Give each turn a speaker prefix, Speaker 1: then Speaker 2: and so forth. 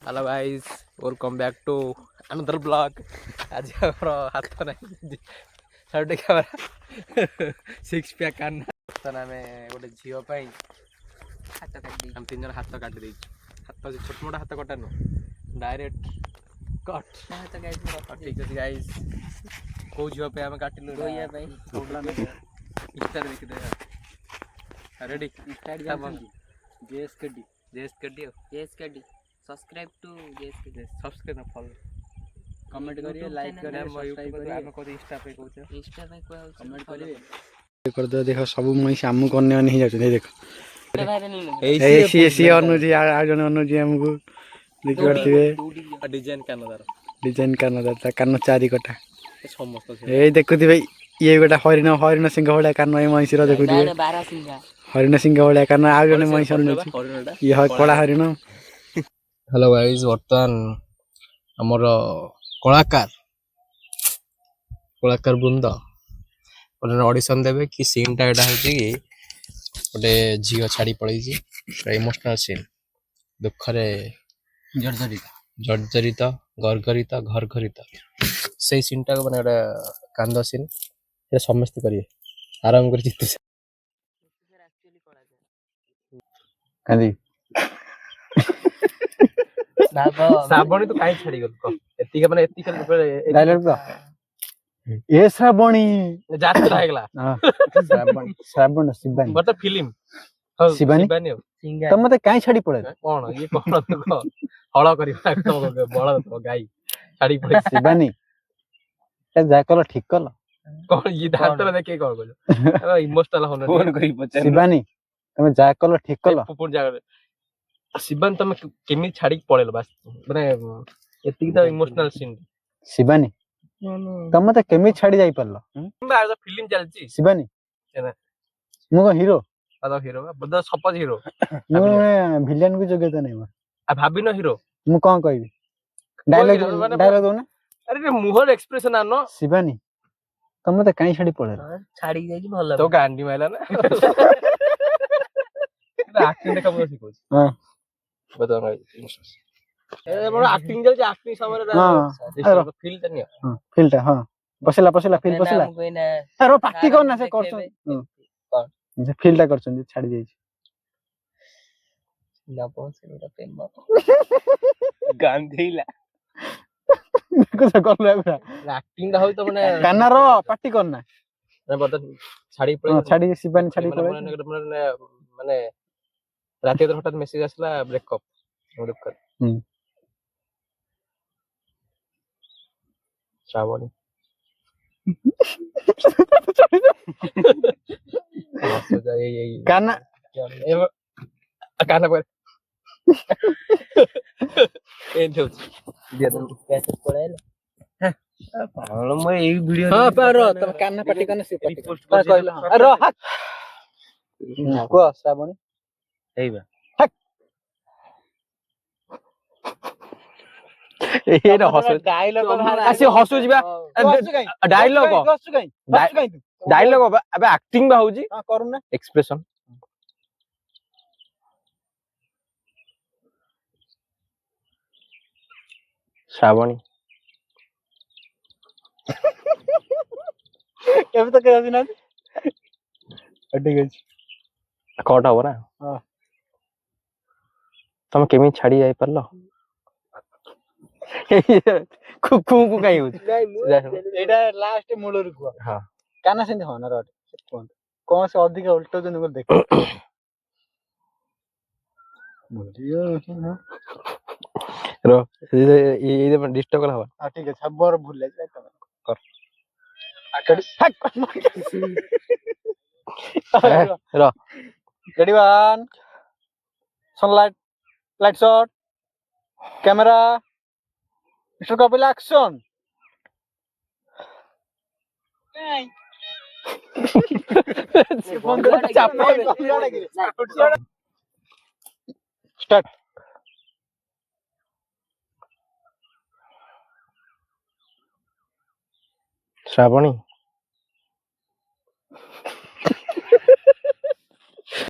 Speaker 1: Hello guys welcome back to another blog. आज हमरो हाथ नाही थर्ड कैमरा सिक्स पैक करना तना में गोटे झियो पई हाथ काटी हम तीन जन हाथ काटी देछ। हाथ छोट मोटा हाथ कटा न डायरेक्ट कट हाथ गाइस ठीक है गाइस। को झियो पे हम काटिलु रोइया भाई प्रॉब्लम है स्टार देख दे रेडी स्टार्ट जान जेएसकेडी सब्सक्राइब टू जेएसकेडी सब्सक्राइब ना फॉलो कमेंट करिए लाइक करिए सब्सक्राइब करिए हम को इंस्टा पे कहू इंस्टा पे को कमेंट करिए कर दो। देखो सब मई सामू करने नहीं जाते नहीं देखो एसी अनुजी आ जन अनुजी हमको देखि करथिबे डिजाइन कान दाता कान चारि कटा समस्त ए देखुथि भाई ये गोटा हरिण सिंह भलिया कान ए महिषीर देखुथि 12 सिंह हरिण सिंह भलिया कान आ जने महिष अनुजी ये कला हरिण। हेलो गाइस वर्तमान हमर कलाकार बृंद ऑडिशन देवे कि सीन टा एटा होची कि गोटे झियो छाड़ी पड़ई छी इमोशनल सीन दुखरे जर्जरित गरगरित घरघरित से सीन टा माने गोटे कांद सीन ये समस्त करिए आराम कर चित्त कांदी श्रावणी तो काई छाड़ी गल को एतिके माने एतिके डायलॉग तो ए श्रावणी जात्रा हेगला हां श्रावण शिवानी बट फिल्म शिवानी तुम मते काई छाड़ी पड़े कोन ये कोन तो हळ करिबा तो बळ तो गाई छाड़ी पड़े शिवानी ए जा कल ठीक कल कोन ये डाक्टर देखे कोन बोलो इमोशनल होन फोन करी पछन शिवानी तुम जा कल ठीक कल पुपुर जा शिवानी तुम केमी छाड़ी पड़ेल बस माने एतिकी तो इमोशनल सीन शिवानी तुम मते केमी छाड़ी जाई परलो बार फिल्म चलची शिवानी मु को हीरो अदा हीरो बद सपोज हीरो मु विलेन को जोग्यता नहीं आ भाबी न हीरो मु कोन कहबी डायलॉग दो ना अरे मुहर एक्सप्रेशन आनो शिवानी तुम मते काई छाड़ी पड़ेल छाड़ी जाई भलो तो गांडी माइला ना एक्टिंग देखा बोल सिखो हां बता भाई ए बड़ा एक्टिंग चल एक्टिंग समय हां फील तनी हां फील ता हां पसला फील पसला अरे पार्टी कोन ना से करछन जे फील ता करछन छाड़ी जाई ना पहुंचे मेरा प्रेम बाप गांधीला कुछ कर ले एक्टिंग दा होई तो माने काना रो पार्टी कोन ना ना बता छाड़ी पड़े छाड़ी शिवानी छाड़ी पड़े माने राती तो हठात मेसेज आसला ब्रेकअप मोड कर श्रावणी काना काना पर एन जो दिया तो कैसे पड़ेला पागल मैं एक वीडियो हां पर तुम काना पार्टी करने से पार्टी पोस्ट कहला अरे हां को श्रावणी हेबा ए न हसु डायलॉग आसी हसु जिबा डायलॉग अबे एक्टिंग बा होजी हां करू ना एक्सप्रेशन श्रावणी एबे तो कहबी ना ठीक है कोटा हो ना हां तुम केमी छाड़ी जाई परलो कुकु को काई हो एटा लास्ट मूल रुको हां काना सेंद होना रट कोन से अधिक उल्टो जन को देख बुझियो रो ये डिस्टर्ब कला हां ठीक है छबर भूल जाय कर रो ready one sunlight light shot camera Mister Kapil action start Shravani